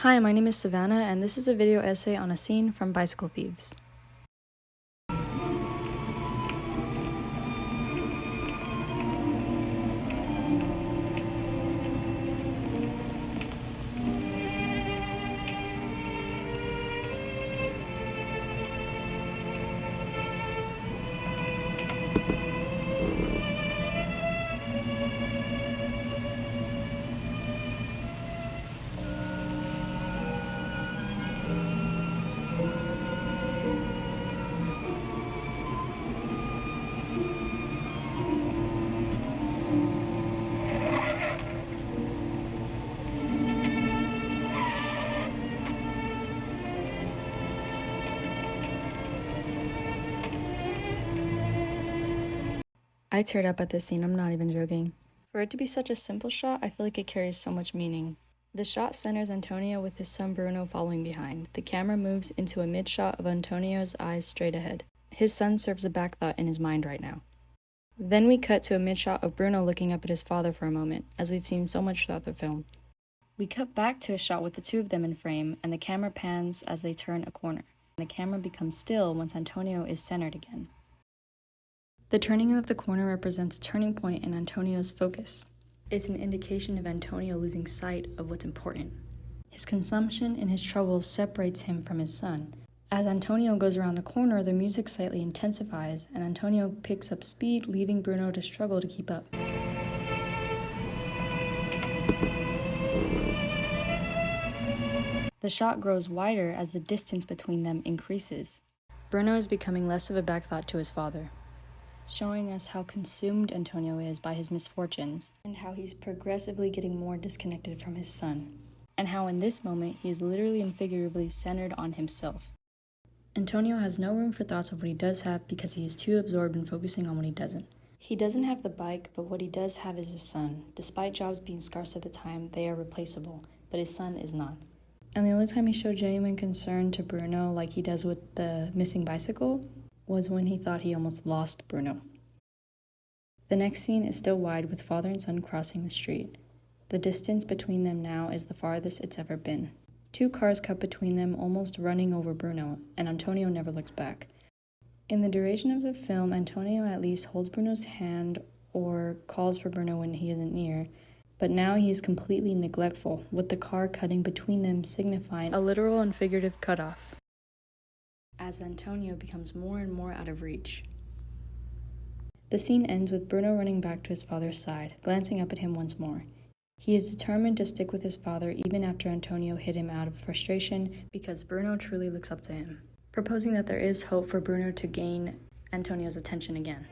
Hi, my name is Savannah, and this is a video essay on a scene from Bicycle Thieves. I teared up at this scene, I'm not even joking. For it to be such a simple shot, I feel like it carries so much meaning. The shot centers Antonio with his son Bruno following behind. The camera moves into a mid-shot of Antonio's eyes straight ahead. His son serves a back thought in his mind right now. Then we cut to a mid-shot of Bruno looking up at his father for a moment, as we've seen so much throughout the film. We cut back to a shot with the two of them in frame, and the camera pans as they turn a corner. The camera becomes still once Antonio is centered again. The turning of the corner represents a turning point in Antonio's focus. It's an indication of Antonio losing sight of what's important. His consumption and his troubles separates him from his son. As Antonio goes around the corner, the music slightly intensifies, and Antonio picks up speed, leaving Bruno to struggle to keep up. The shot grows wider as the distance between them increases. Bruno is becoming less of a backthought to his father, showing us how consumed Antonio is by his misfortunes, and how he's progressively getting more disconnected from his son, and how in this moment he is literally and figuratively centered on himself. Antonio has no room for thoughts of what he does have because he is too absorbed in focusing on what he doesn't. He doesn't have the bike, but what he does have is his son. Despite jobs being scarce at the time, they are replaceable, but his son is not. And the only time he showed genuine concern to Bruno, like he does with the missing bicycle, was when he thought he almost lost Bruno. The next scene is still wide with father and son crossing the street. The distance between them now is the farthest it's ever been. Two cars cut between them, almost running over Bruno, and Antonio never looks back. In the duration of the film, Antonio at least holds Bruno's hand or calls for Bruno when he isn't near, but now he is completely neglectful, with the car cutting between them signifying a literal and figurative cutoff, as Antonio becomes more and more out of reach. The scene ends with Bruno running back to his father's side, glancing up at him once more. He is determined to stick with his father even after Antonio hit him out of frustration, because Bruno truly looks up to him, proposing that there is hope for Bruno to gain Antonio's attention again.